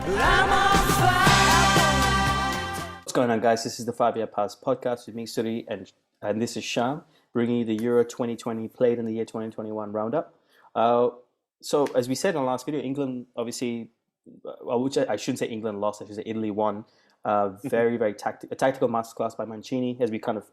What's going on, guys? This is the 5 Year Pass podcast with me, Suddy, and this is Shyam, bringing you the Euro 2020 played in the year 2021 roundup. So, as we said in the last video, England obviously, which I shouldn't say England lost, I should say Italy won. Very tactical masterclass by Mancini, as we kind of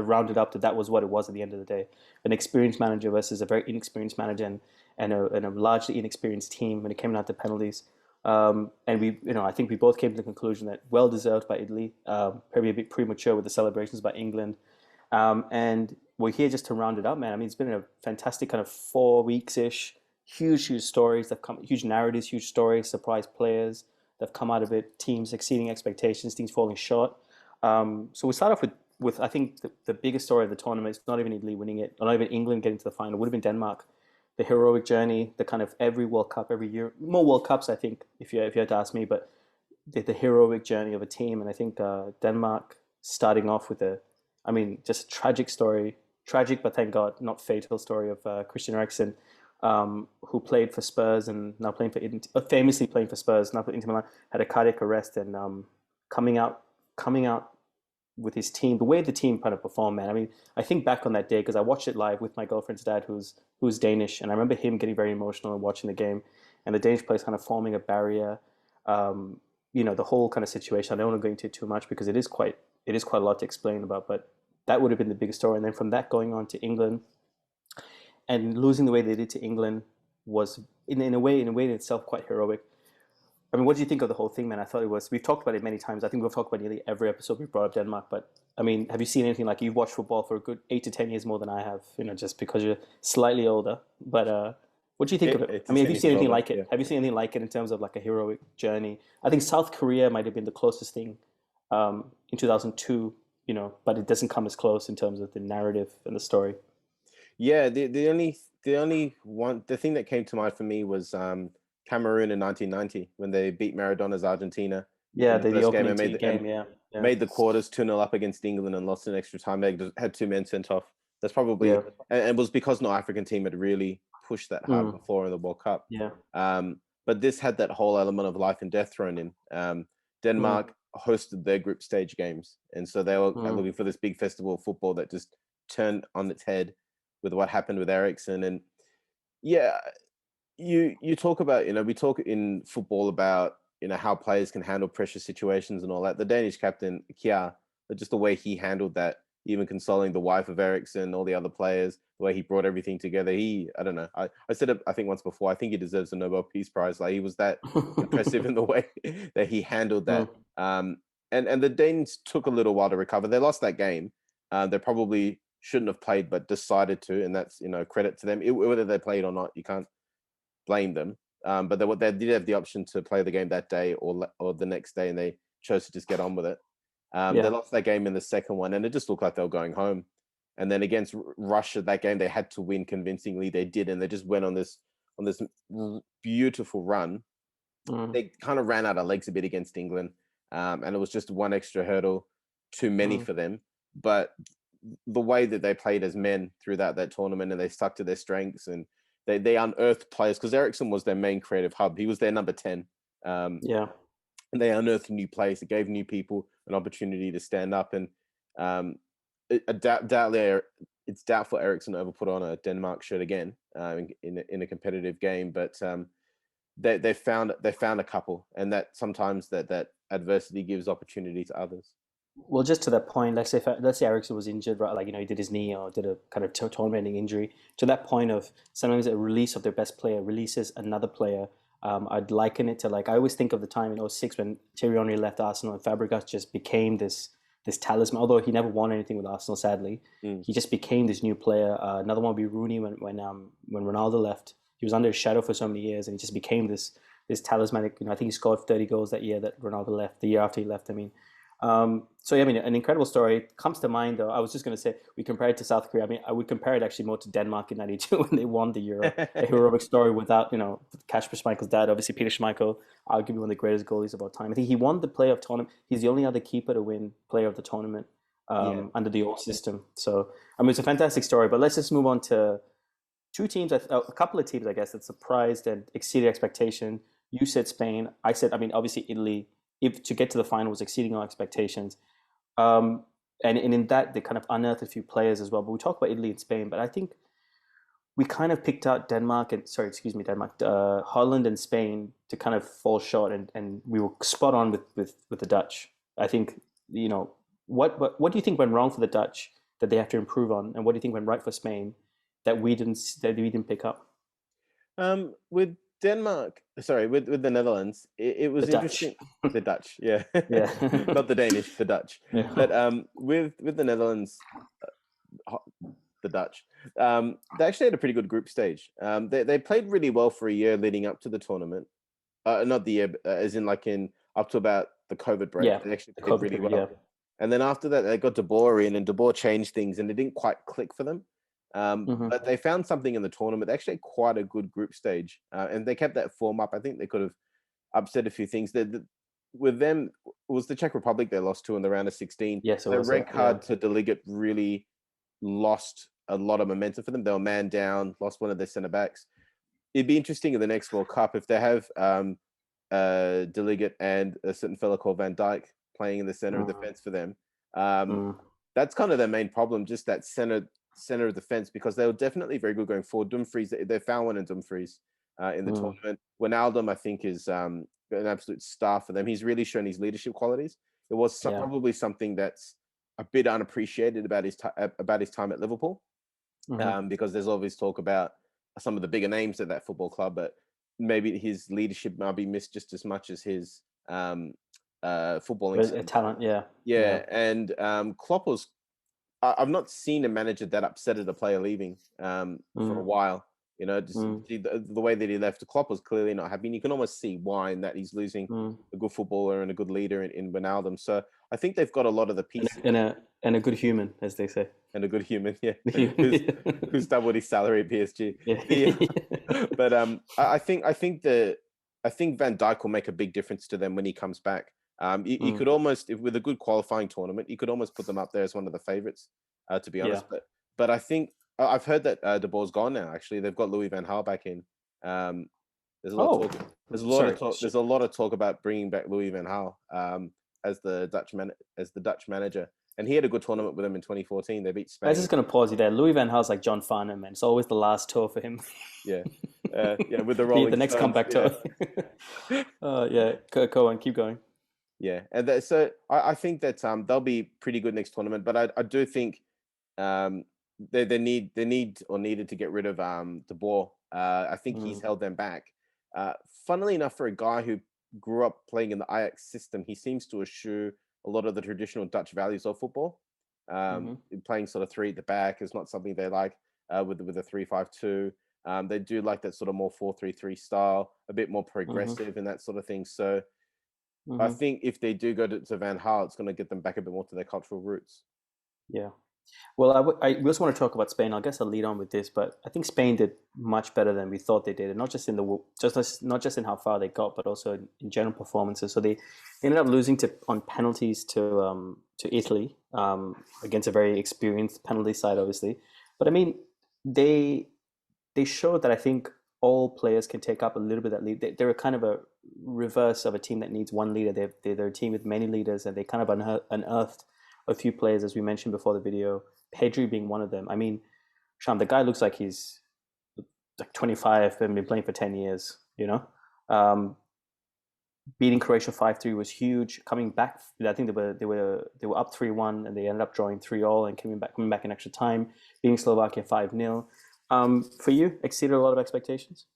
rounded up that was what it was at the end of the day. An experienced manager versus a very inexperienced manager, and a largely inexperienced team when it came down to penalties. And I think we both came to the conclusion that well deserved by Italy, probably a bit premature with the celebrations by England. And we're here just to round it up, man. I mean, it's been a fantastic kind of 4 weeks-ish, huge stories that come, huge narratives, huge stories, surprise players that have come out of it, teams exceeding expectations, teams falling short. So we start off with I think the biggest story of the tournament. It's not even Italy winning it, or not even England getting to the final. It would have been Denmark. The heroic journey, the kind of every World Cup, every year, more World Cups, I think, if you had to ask me, but the heroic journey of a team. And I think Denmark starting off with just a tragic story, tragic, but thank God, not fatal story of Christian Eriksen, who played for Spurs and now famously playing for Spurs, now for Inter Milan, had a cardiac arrest and coming out with his team, the way the team kind of performed, man. I mean, I think back on that day because I watched it live with my girlfriend's dad, who's Danish, and I remember him getting very emotional and watching the game, and the Danish players kind of forming a barrier. The whole kind of situation. I don't want to go into it too much because it is quite a lot to explain about, but that would have been the biggest story. And then from that going on to England, and losing the way they did to England was in a way in itself quite heroic. I mean, what do you think of the whole thing, man? I thought we've talked about it many times. I think we've talked about nearly every episode we've brought up Denmark. But, I mean, have you seen anything like you've watched football for a good 8 to 10 years more than I have, just because you're slightly older. But what do you think of it? I mean, have you seen anything like it? Yeah. Have you seen anything like it in terms of like a heroic journey? I think South Korea might have been the closest thing in 2002, but it doesn't come as close in terms of the narrative and the story. Yeah, the only thing that came to mind for me was Cameroon in 1990 when they beat Maradona's Argentina. Yeah, the opening game. Made the quarters 2-0 up against England and lost in extra time. They had 2 men sent off. That's probably and it was because no African team had really pushed that hard before in the World Cup. Yeah. But this had that whole element of life and death thrown in. Denmark hosted their group stage games, and so they were looking for this big festival of football that just turned on its head with what happened with Eriksen. And yeah, you talk about, we talk in football about, how players can handle pressure situations and all that. The Danish captain, Kjær, just the way he handled that, even consoling the wife of Eriksen, all the other players, the way he brought everything together. I don't know. I said it, I think once before, I think he deserves a Nobel Peace Prize. Like, he was that impressive in the way that he handled that. And the Danes took a little while to recover. They lost that game. They probably shouldn't have played, but decided to, and that's, credit to them. Whether they played or not, you can't blame them. But they did have the option to play the game that day or the next day, and they chose to just get on with it. They lost that game in the second one, and it just looked like they were going home. And then against Russia, that game they had to win convincingly. They did, and they just went on this beautiful run. They kind of ran out of legs a bit against England, and it was just one extra hurdle too many for them. But the way that they played as men through that tournament, and they stuck to their strengths, and they unearthed players, because Eriksen was their main creative hub. He was their number 10. And they unearthed new players. It gave new people an opportunity to stand up. And it's doubtful Eriksen ever put on a Denmark shirt again in a competitive game. But they found a couple, and that sometimes that adversity gives opportunity to others. Well, just to that point, let's say Eriksen was injured, right? Like, he did his knee or did a kind of tournament-ending injury. To that point of sometimes a release of their best player releases another player. I'd liken it to, like, I always think of the time in 2006 when Thierry Henry left Arsenal and Fabregas just became this talisman. Although he never won anything with Arsenal, sadly, he just became this new player. Another one would be Rooney when Ronaldo left. He was under his shadow for so many years, and he just became this talismanic. I think he scored 30 goals that year that Ronaldo left. The year after he left, I mean. So yeah, I mean, an incredible story comes to mind, though. I was just going to say, we compare it to South Korea. I mean, I would compare it actually more to Denmark in '92 when they won the Euro. A heroic story without, Kasper Schmeichel's dad, obviously Peter Schmeichel, arguably one of the greatest goalies of all time. I think he won the player of tournament. He's the only other keeper to win player of the tournament under the old system. So, I mean, it's a fantastic story. But let's just move on to a couple of teams, I guess, that surprised and exceeded expectation. You said Spain. I said, I mean, obviously Italy. If to get to the final was exceeding our expectations, um, and in that they kind of unearthed a few players as well. But we talk about Italy and Spain, but I think we kind of picked out Denmark and sorry, excuse me, Denmark, Holland and Spain to kind of fall short, and we were spot on with the Dutch. I think what do you think went wrong for the Dutch that they have to improve on, and what do you think went right for Spain that we didn't pick up? With Denmark, sorry, with the Netherlands, it The was Dutch, interesting. The Dutch, yeah, yeah, not the Danish, the Dutch. yeah. But with the Netherlands, the Dutch, they actually had a pretty good group stage. They played really well for a year leading up to the tournament. Not the year, as in like in up to about the COVID break. Yeah, They actually the played COVID really period. well. Yeah. And then after that, they got De Boer in, and De Boer changed things, and it didn't quite click for them. Hmm. But they found something in the tournament. They actually had quite a good group stage, and they kept that form up. I think they could have upset a few things. With them, it was the Czech Republic they lost to in the round of 16. Yes, it The was. red Yeah. card to De Ligt really lost a lot of momentum for them. They were man down, lost one of their centre backs. It'd be interesting in the next World Cup if they have De Ligt and a certain fellow called Van Dijk playing in the center of the fence for them. Mm. That's kind of their main problem, just that center of the fence, because they were definitely very good going forward. Dumfries, they found one in Dumfries in the tournament. Ronaldo, I think, is an absolute star for them. He's really shown his leadership qualities. It was Yeah. probably something that's a bit unappreciated about his time at Liverpool, because there's always talk about some of the bigger names at that football club, but maybe his leadership might be missed just as much as his footballing But a skills. talent. Yeah. Yeah, and Klopp was. I've not seen a manager that upset at a player leaving for a while. You know, just the way that he left, Klopp was clearly not happy. And you can almost see why, in that he's losing a good footballer and a good leader in Ronaldo. So I think they've got a lot of the pieces And a good human, as they say. and a good human, yeah, Yeah. who's doubled his salary at PSG. Yeah. But I think Van Dijk will make a big difference to them when he comes back. You could almost, with a good qualifying tournament, you could almost put them up there as one of the favorites, to be honest. Yeah. But I think I've heard that De Boer's gone now. Actually, they've got Louis van Gaal back in. There's a lot of talk. Sorry. There's a lot of talk about bringing back Louis van Gaal as the Dutch manager, and he had a good tournament with them in 2014. They beat I was Spain. just going to pause you there. Louis Van Gaal's like John Farnham, man. It's always the last tour for him. Yeah, yeah, with the Be Rolling the next Stones, comeback tour. Yeah, go on, keep going. Yeah, and so I think that they'll be pretty good next tournament. But I do think they needed to get rid of De Boer. I think he's held them back. Funnily enough, for a guy who grew up playing in the Ajax system, he seems to eschew a lot of the traditional Dutch values of football. Playing sort of three at the back is not something they like. With a 3-5-2, they do like that sort of more 4-3-3 style, a bit more progressive and that sort of thing. So I think if they do go to Van Gaal, it's going to get them back a bit more to their cultural roots. Yeah. Well, we also want to talk about Spain. I guess I'll lead on with this, but I think Spain did much better than we thought they did, and not just in how far they got, but also in general performances. So they ended up losing on penalties to Italy against a very experienced penalty side, obviously. But I mean, they showed that I think all players can take up a little bit of that lead. They're a kind of a reverse of a team that needs one leader. They're a team with many leaders, and they kind of unearthed a few players, as we mentioned before the video, Pedri being one of them. I mean, Shyam, the guy looks like he's like 25 and been playing for 10 years, beating Croatia 5-3 was huge. Coming back, I think they were up 3-1 and they ended up drawing 3-all and coming back in extra time, beating Slovakia 5-0. For you, exceeded a lot of expectations?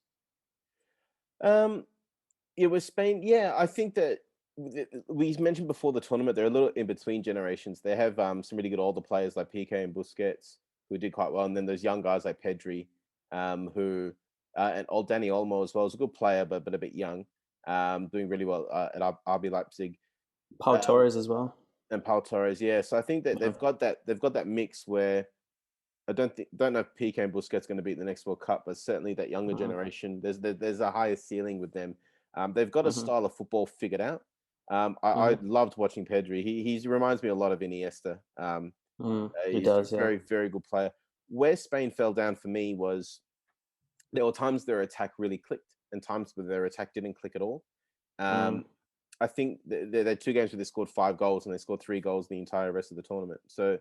It was Spain. Yeah, I think that we mentioned before the tournament, they're a little in between generations. They have some really good older players like Piqué and Busquets who did quite well, and then there's young guys like Pedri, who and old Danny Olmo as well is a good player, but a bit young, doing really well at RB Leipzig. Pau Torres as well, and Pau Torres. Yeah, so I think that they've got that mix where I don't know if Piqué and Busquets going to beat the next World Cup, but certainly that younger generation, there's a higher ceiling with them. They've got a style of football figured out. I loved watching Pedri. He reminds me a lot of Iniesta. He He's does, a very, very good player. Where Spain fell down for me was there were times their attack really clicked. and times where their attack didn't click at all. I think they had 2 games where they scored 5 goals and they scored 3 goals the entire rest of the tournament. So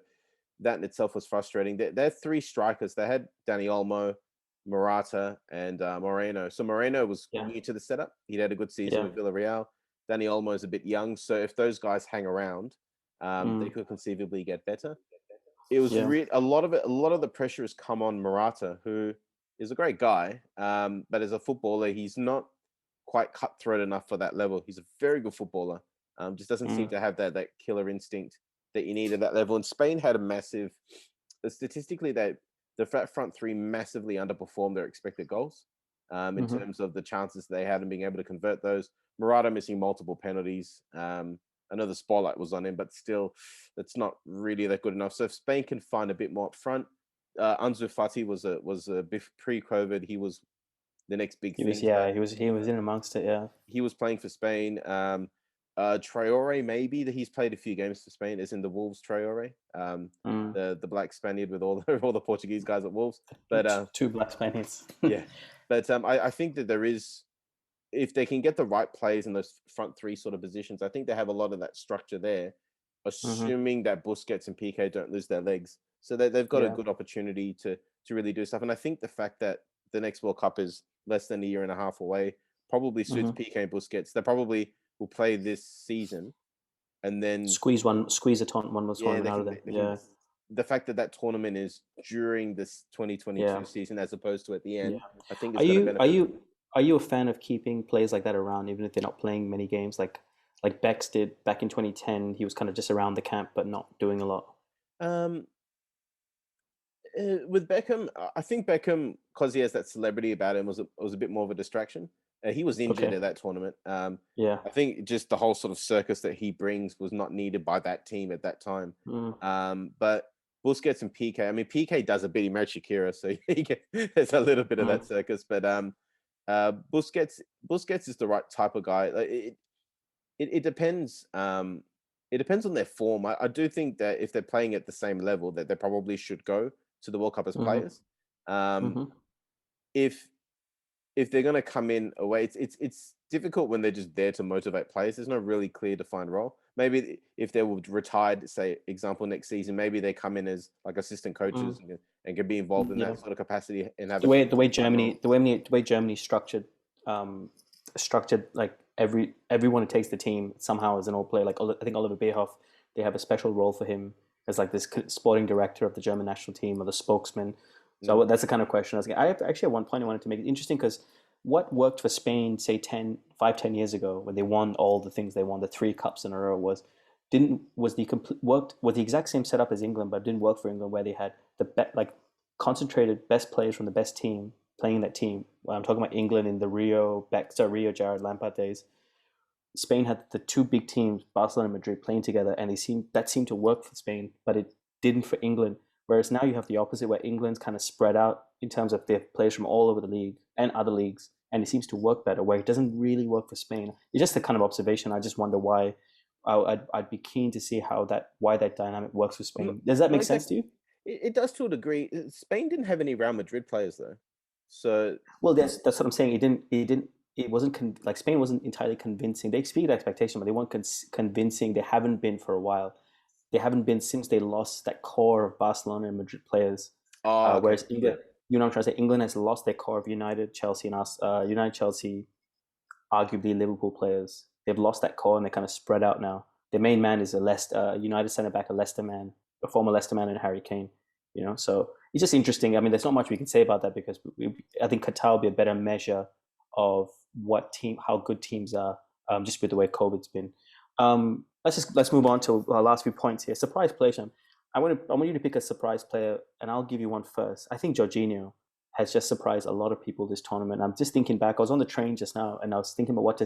that in itself was frustrating. They're 3 strikers. They had Dani Olmo, Morata, and Moreno. So Moreno was new to the setup. He'd had a good season with Villarreal. Dani Olmo is a bit young. So if those guys hang around, they could conceivably get better. It was a lot of the pressure has come on Morata, who is a great guy, but as a footballer, he's not quite cutthroat enough for that level. He's a very good footballer. Just doesn't seem to have that killer instinct that you need at that level. And Spain had a massive, statistically, the front 3 massively underperformed their expected goals in terms of the chances they had and being able to convert those. Morata missing multiple penalties. I know the spotlight was on him, but still, that's not really that good enough. So if Spain can find a bit more up front, Ansu Fati was a bit pre-COVID. He was the next big thing. He was in amongst it. Yeah, he was playing for Spain. Traore, maybe that he's played a few games for Spain, is in the Wolves. Traore, the black Spaniard with all the Portuguese guys at Wolves. But 2 black Spaniards. Yeah, but I think that there is, if they can get the right players in those front 3 sort of positions, I think they have a lot of that structure there, assuming that Busquets and Piqué don't lose their legs. So they've got a good opportunity to really do stuff. And I think the fact that the next World Cup is less than a year and a half away probably suits Piqué and Busquets. They probably will play this season and then squeeze one more tournament out of them. The fact that tournament is during this 2022 season as opposed to at the end, I think it's going to benefit. Are you a fan of keeping players like that around, even if they're not playing many games, like Bex did back in 2010? He was kind of just around the camp, but not doing a lot. With Beckham, I think Beckham, because he has that celebrity about him, was a bit more of a distraction. He was injured at that tournament. I think just the whole sort of circus that he brings was not needed by that team at that time. But Busquets and Piqué, I mean, Piqué does a bit. He married Shakira, so there's a little bit of that circus. But Busquets is the right type of guy. It depends. It depends on their form. I do think that if they're playing at the same level, that they probably should go to the World Cup as players. If they're going to come in away, it's difficult when they're just there to motivate players. There's no really clear defined role. Maybe if they were retired, say example next season, maybe they come in as like assistant coaches and can be involved in that sort of capacity and have the way Germany structured like everyone who takes the team somehow as an old player. Like I think Oliver Bierhoff, they have a special role for him as like this sporting director of the German national team or the spokesman. So that's the kind of question I was getting. I have actually at one point I wanted to make it interesting because what worked for Spain, say 10 years ago when they won all the things they won, the 3 cups in a row, was the exact same setup as England, but it didn't work for England, where they had the concentrated best players from the best team playing that team. Well, I'm talking about England in the Rio Jared Lampard days. Spain had the 2 big teams, Barcelona and Madrid, playing together, and that seemed to work for Spain, but it didn't for England. Whereas now you have the opposite, where England's kind of spread out in terms of their players from all over the league and other leagues, and it seems to work better, where it doesn't really work for Spain. It's just a kind of observation. I just wonder why. I'd be keen to see why that dynamic works for Spain. Does that make sense to you? It does to a degree. Spain didn't have any Real Madrid players though, so that's what I'm saying. It wasn't like Spain wasn't entirely convincing. They exceeded expectation, but they weren't convincing. They haven't been for a while. They haven't been since they lost that core of Barcelona and Madrid players. Whereas England, I'm trying to say, England has lost their core of United, Chelsea, arguably Liverpool players. They've lost that core and they're kind of spread out now. Their main man is a United centre back, a former Leicester man, and Harry Kane. So it's just interesting. I mean, there's not much we can say about that because I think Qatar will be a better measure of how good teams are, just with the way COVID's been. Let's move on to our last few points here. Surprise player, Shyam. I want you to pick a surprise player, and I'll give you one first. I think Jorginho has just surprised a lot of people this tournament. I'm just thinking back. I was on the train just now, and I was thinking about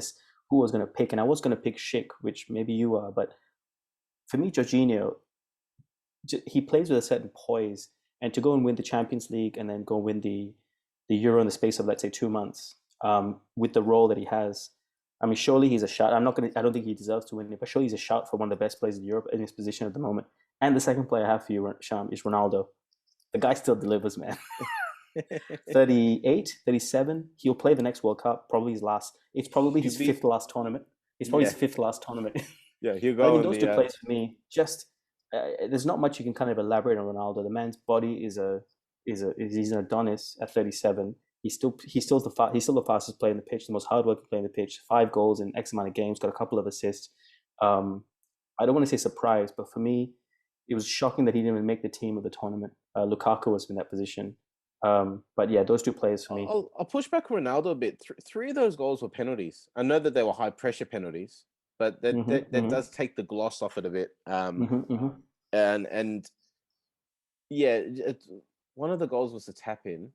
who I was going to pick, and I was going to pick Schick, which maybe you are, but for me, Jorginho, he plays with a certain poise, and to go and win the Champions League and then go win the Euro in the space of, let's say, 2 months, with the role that he has. I mean, surely he's a shout. I don't think he deserves to win it, but surely he's a shout for one of the best players in Europe in his position at the moment. And the second player I have for you, Shyam, is Ronaldo. The guy still delivers, man. 38, 37. He'll play the next World Cup, probably his last. It's probably He'll his be fifth last tournament. It's probably his yeah, fifth last tournament. yeah. He'll But I go mean, on those two the players for me, just there's not much you can kind of elaborate on Ronaldo. The man's body he's an Adonis at 37. He's still the fastest player in the pitch, the most hardworking player in the pitch. 5 goals in X amount of games, got a couple of assists. I don't want to say surprise, but for me, it was shocking that he didn't even make the team of the tournament. Lukaku was in that position. But yeah, those two players for me. I'll push back Ronaldo a bit. Three of those goals were penalties. I know that they were high pressure penalties, but that does take the gloss off it a bit. And yeah, one of the goals was a tap in.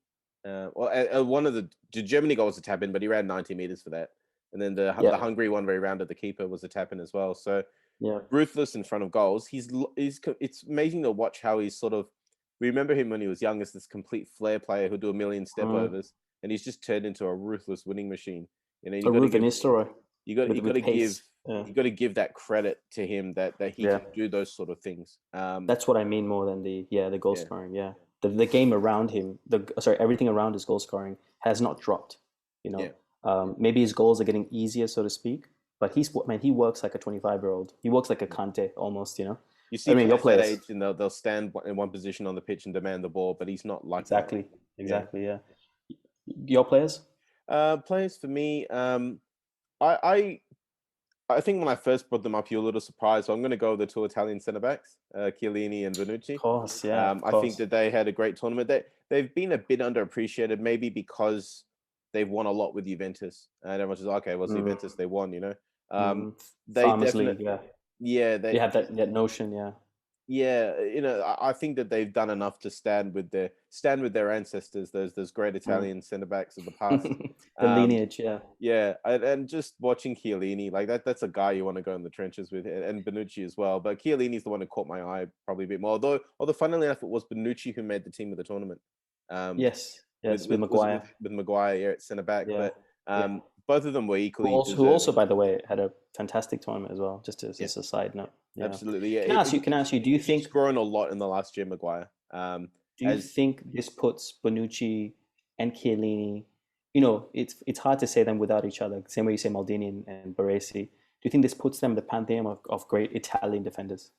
One of the Germany goals was a tap in, but he ran 90 meters for that. And then the Hungary one where he rounded the keeper was a tap in as well. So ruthless in front of goals. It's amazing to watch how he's sort of. We remember him when he was young as this complete flair player who'd do a million step overs, and he's just turned into a ruthless winning machine. You know, you got to give that credit to him that he can do those sort of things. That's what I mean more than the goal scoring. Yeah, the game around him, everything around his goal scoring has not dropped. You know, maybe his goals are getting easier, so to speak. But he works like a 25-year-old. He works like a Kante almost. You know. You see, your players that age, and they'll stand in one position on the pitch and demand the ball, but he's not like that. Exactly. Yeah. Your players? Players for me, I think when I first brought them up, you're a little surprised. So I'm going to go with the two Italian centre backs, Chiellini and Bonucci. Of course, yeah. I think that they had a great tournament. They've been a bit underappreciated, maybe because they've won a lot with Juventus, and everyone's just okay. Well, it's Juventus, they won, you know. They Farmers definitely, League, they have that notion, yeah. Yeah, you know, I think that they've done enough to stand with their ancestors. Those great Italian centre backs of the past, the lineage, yeah. Yeah, and just watching Chiellini, like that's a guy you want to go in the trenches with, and Bonucci as well. But Chiellini's the one who caught my eye probably a bit more. Although funnily enough, it was Bonucci who made the team of the tournament. Yes, with Maguire. With Maguire at centre back, but both of them were equally who also, by the way, had a fantastic tournament as well. Just as a side note. Yeah. Absolutely, yeah. Can I ask you? Do you think he's grown a lot in the last year, Maguire? Do you think this puts Bonucci and Chiellini? You know, it's hard to say them without each other. Same way you say Maldini and Baresi. Do you think this puts them in the pantheon of great Italian defenders?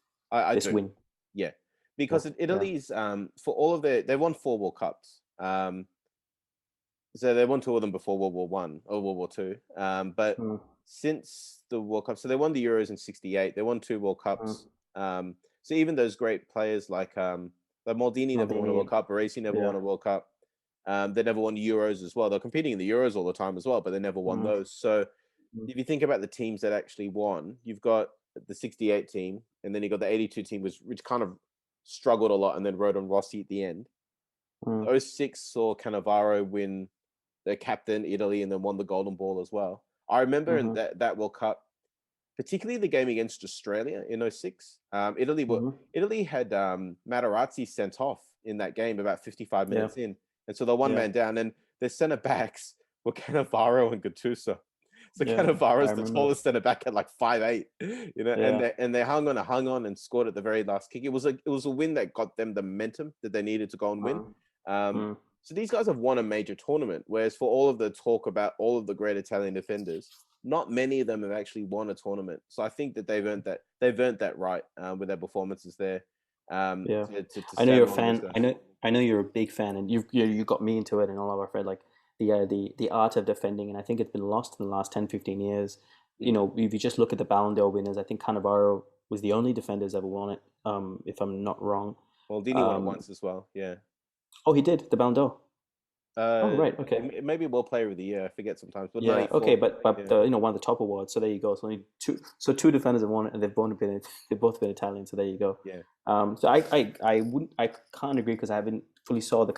This win, yeah, because Italy's for all of they won 4 World Cups. So they won 2 of them before World War One or World War Two. But since the World Cup, so they won the Euros in '68. They won 2 World Cups. So even those great players like Maldini never won a World Cup. Baresi never won a World Cup. They never won Euros as well. They're competing in the Euros all the time as well, but they never won those. So if you think about the teams that actually won, you've got the '68 team, and then you got the '82 team, which kind of struggled a lot, and then rode on Rossi at the end. '06 saw Cannavaro win the captain Italy, and then won the Golden Ball as well. I remember in that World Cup, particularly the game against Australia in '06. Italy had Materazzi sent off in that game about 55 minutes in, and so they're one man down, and their centre backs were Cannavaro and Gattuso. So Cannavaro's the tallest centre back at like 5'8", you know, and they hung on and scored at the very last kick. It was a win that got them the momentum that they needed to go and win. So these guys have won a major tournament, whereas for all of the talk about all of the great Italian defenders, not many of them have actually won a tournament. So I think that they've earned that right with their performances there. I know you're a fan. I know you're a big fan, and you got me into it, and all of our friends like the art of defending, and I think it's been lost in the last 10, 15 years. You know, if you just look at the Ballon d'Or winners, I think Cannavaro was the only defender who's ever won it. If I'm not wrong. Well, Dini won it once as well. Yeah. Oh, he did the Ballon d'Or. Oh, right. Okay. Maybe World Player of the Year. I forget sometimes. But okay. But one of the top awards. So there you go. So only two defenders have won it, and they've both been Italian. So there you go. Yeah. So I can't agree because I haven't fully saw the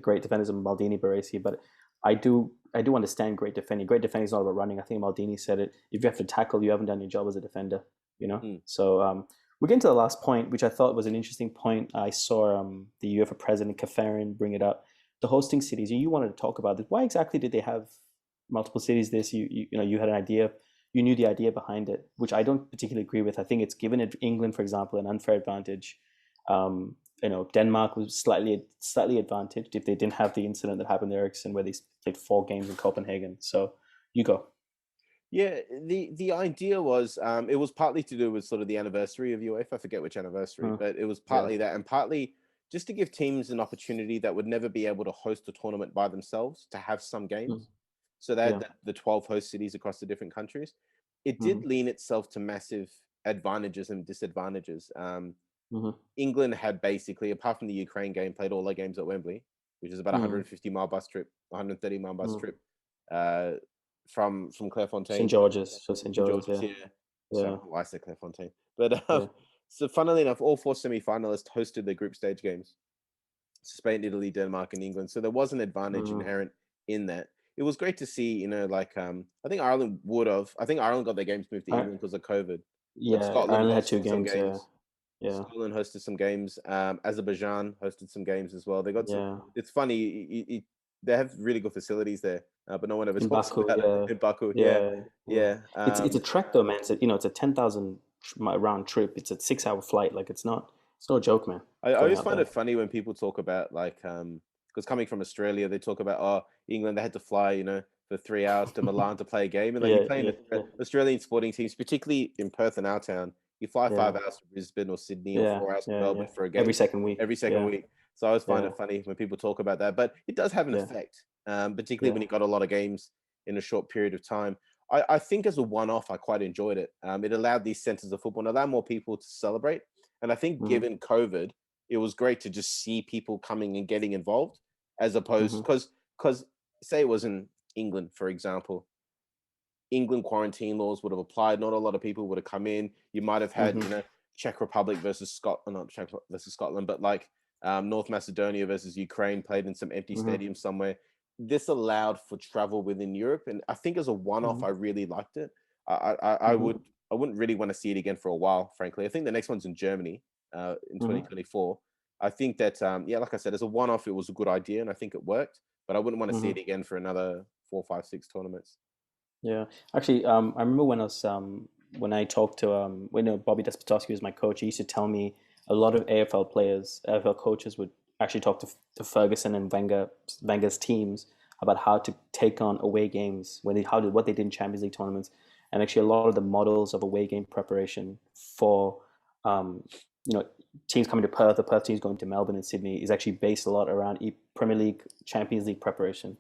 great defenders of Maldini, Baresi, but I do understand great defending. Great defending is not about running. I think Maldini said it. If you have to tackle, you haven't done your job as a defender. You know. So we're getting to the last point, which I thought was an interesting point. I saw the UEFA president Kafarin bring it up. The hosting cities, and you wanted to talk about this. Why exactly did they have multiple cities? You had an idea, you knew the idea behind it, which I don't particularly agree with. I think it's given England, for example, an unfair advantage. Denmark was slightly advantaged if they didn't have the incident that happened to Ericsson where they played 4 games in Copenhagen. So you go. Yeah, the idea was it was partly to do with sort of the anniversary of UEFA. I forget which anniversary, but it was partly that, and partly just to give teams an opportunity that would never be able to host a tournament by themselves to have some games. So they had the 12 host cities across the different countries. It did lean itself to massive advantages and disadvantages. England had basically, apart from the Ukraine game, played all their games at Wembley, which is about 150-mile bus trip, 130-mile bus trip. From Clairefontaine. St. George's, so St. George's, yeah. So why I said Clairefontaine. But so funnily enough, all 4 semi-finalists hosted their group stage games. Spain, Italy, Denmark, and England. So there was an advantage inherent in that. It was great to see, I think Ireland got their games moved to England because of COVID. Yeah, Ireland had 2 games. Yeah. Scotland hosted some games. Azerbaijan hosted some games as well. They got it's funny. They have really good facilities there, but no one ever talks about it. In Baku, yeah. It's a trek though, man. It's a 10,000 round trip. It's a 6-hour flight. Like it's no joke, man. I always find it funny when people talk about because coming from Australia, they talk about England, they had to fly for 3 hours to Milan to play a game, and you play Australian sporting teams, particularly in Perth and our town. You fly 5 hours to Brisbane or Sydney or 4 hours to Melbourne for a game every second week. So I always find it funny when people talk about that, but it does have an effect, particularly when you got a lot of games in a short period of time. I think as a one-off, I quite enjoyed it. It allowed these centers of football and allowed more people to celebrate. And I think given COVID, it was great to just see people coming and getting involved, as opposed because say it was in England, for example. England quarantine laws would have applied. Not a lot of people would have come in. You might have had, Czech Republic versus Scotland, not Czech versus Scotland, but like North Macedonia versus Ukraine played in some empty stadium somewhere. This allowed for travel within Europe, and I think as a one-off, I really liked it. I wouldn't really want to see it again for a while, frankly. I think the next one's in Germany in 2024. I think that like I said, as a one-off, it was a good idea, and I think it worked. But I wouldn't want to see it again for another 4, 5, 6 tournaments. Yeah, actually, I remember when I talked to when Bobby Despotowski was my coach. He used to tell me a lot of AFL coaches would actually talk to Ferguson and Wenger's teams about how to take on away games what they did in Champions League tournaments, and actually a lot of the models of away game preparation for teams coming to Perth, the Perth teams going to Melbourne and Sydney is actually based a lot around Premier League, Champions League preparation,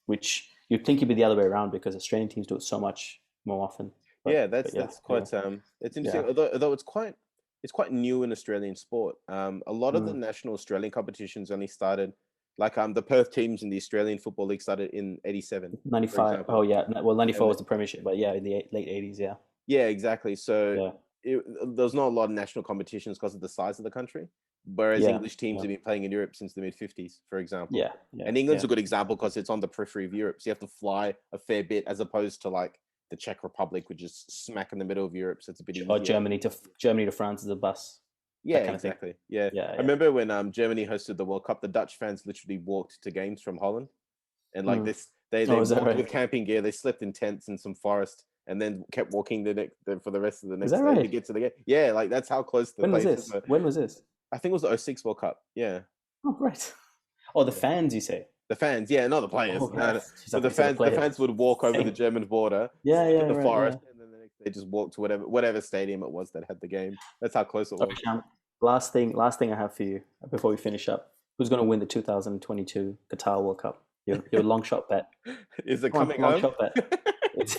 which you'd think it'd be the other way around because Australian teams do it so much more often. But, that's quite it's interesting. Although it's quite new in Australian sport. A lot of the national Australian competitions only started, like the Perth teams in the Australian Football League started in 87. 95. Oh yeah, well 94 was the premiership, but in the late 80s, yeah. Yeah, exactly. So there's not a lot of national competitions because of the size of the country. Whereas English teams have been playing in Europe since the mid-50s, for example. And England's a good example because it's on the periphery of Europe. So you have to fly a fair bit as opposed to like the Czech Republic, which is smack in the middle of Europe. So it's a bit easier. Or Germany to France is a bus. Yeah, exactly. Yeah. I remember when Germany hosted the World Cup, the Dutch fans literally walked to games from Holland. And like they walked with camping gear. They slept in tents in some forest and then kept walking for the rest of the next day to get to the game. Yeah, like that's how close the places were. When was this? I think it was the 06 World Cup. Yeah. Oh, right. Oh, the fans, you say? The fans, not the players. So the fans would walk over the German border, to the forest, and then the next day just walk to whatever stadium it was that had the game. That's how close it was. Okay, last thing I have for you before we finish up. Who's going to win the 2022 Qatar World Cup? Your long shot bet. Is it coming home? Long shot bet.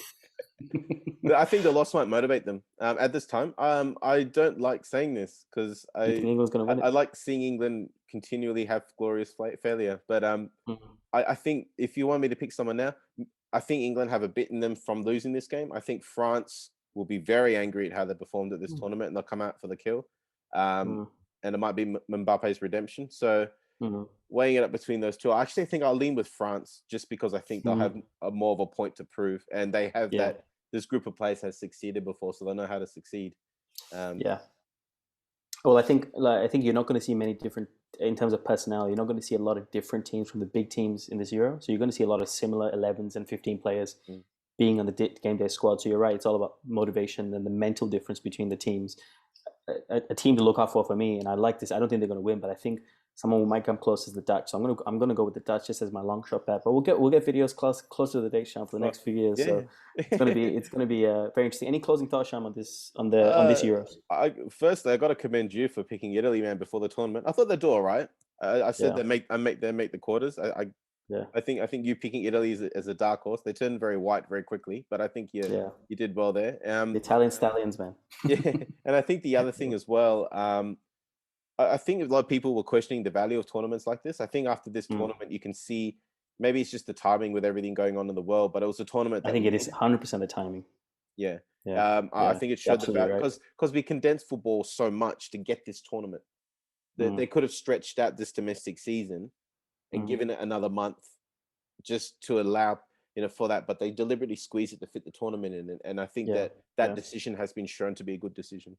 I think the loss might motivate them at this time. I don't like saying this because I like seeing England continually have glorious failure. But I think if you want me to pick someone now, I think England have a bit in them from losing this game. I think France will be very angry at how they performed at this tournament, and they'll come out for the kill. And it might be Mbappe's redemption. So weighing it up between those two, I actually think I'll lean with France just because I think they'll have more of a point to prove, and they have that. This group of players has succeeded before, so they know how to succeed. Well, I think you're not going to see many different in terms of personnel. You're not going to see a lot of different teams from the big teams in this Euro. So you're going to see a lot of similar 11s and 15 players being on the game day squad. So you're right; it's all about motivation and the mental difference between the teams. a team to look out for me, and I like this. I don't think they're going to win, but I think someone who might come close is the Dutch. So I'm gonna go with the Dutch just as my long shot bet. But we'll get videos closer to the date, Sham, for the next few years. So it's gonna be very interesting. Any closing thoughts, Sham, on this Euros? Firstly, I got to commend you for picking Italy, man, before the tournament. I thought they'd do all right. I said they make the quarters. I think you picking Italy as a dark horse. They turned very white very quickly, but I think you did well there. The Italian stallions, man. Yeah, and I think the other thing as well. I think a lot of people were questioning the value of tournaments like this. I think after this tournament, you can see maybe it's just the timing with everything going on in the world, but it was a tournament. I think it is 100% the timing. Yeah. I think it showed the value because we condensed football so much to get this tournament. They could have stretched out this domestic season and given it another month just to allow for that, but they deliberately squeezed it to fit the tournament in, and I think that decision has been shown to be a good decision.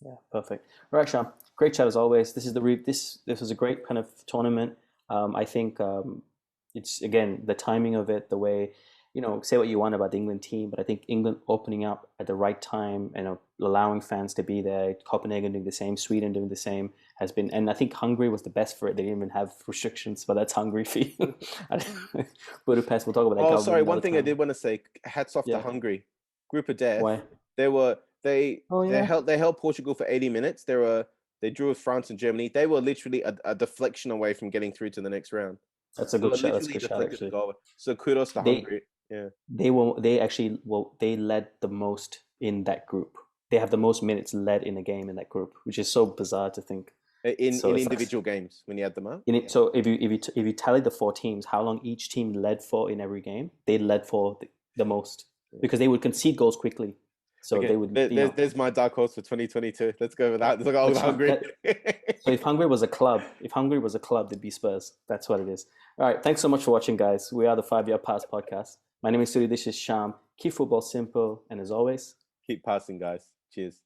Yeah, perfect. All right, Shyam, great chat as always. This was a great kind of tournament. I think it's, again, the timing of it, the way, say what you want about the England team, but I think England opening up at the right time and allowing fans to be there, Copenhagen doing the same, Sweden doing the same has been, and I think Hungary was the best for it. They didn't even have restrictions, but that's Hungary for you. Budapest, we'll talk about that. Oh, sorry, one thing I did want to say, hats off to Hungary. Group of death. Why? They held Portugal for 80 minutes. They drew with France and Germany. They were literally a deflection away from getting through to the next round. That's a good shot. That's a good shot, actually. So kudos to Hungary. Yeah. They led the most in that group. They have the most minutes led in a game in that group, which is so bizarre to think. In individual games when you add them up. So if you tally the four teams, how long each team led for in every game, they led for the most because they would concede goals quickly. So they would. There's my dark horse for 2022. Let's go with that. Let's go with Hungary. So if Hungary was a club, they'd be Spurs. That's what it is. All right. Thanks so much for watching, guys. We are the 5 Year Pass podcast. My name is Suddy. This is Shyam. Keep football simple, and as always, keep passing, guys. Cheers.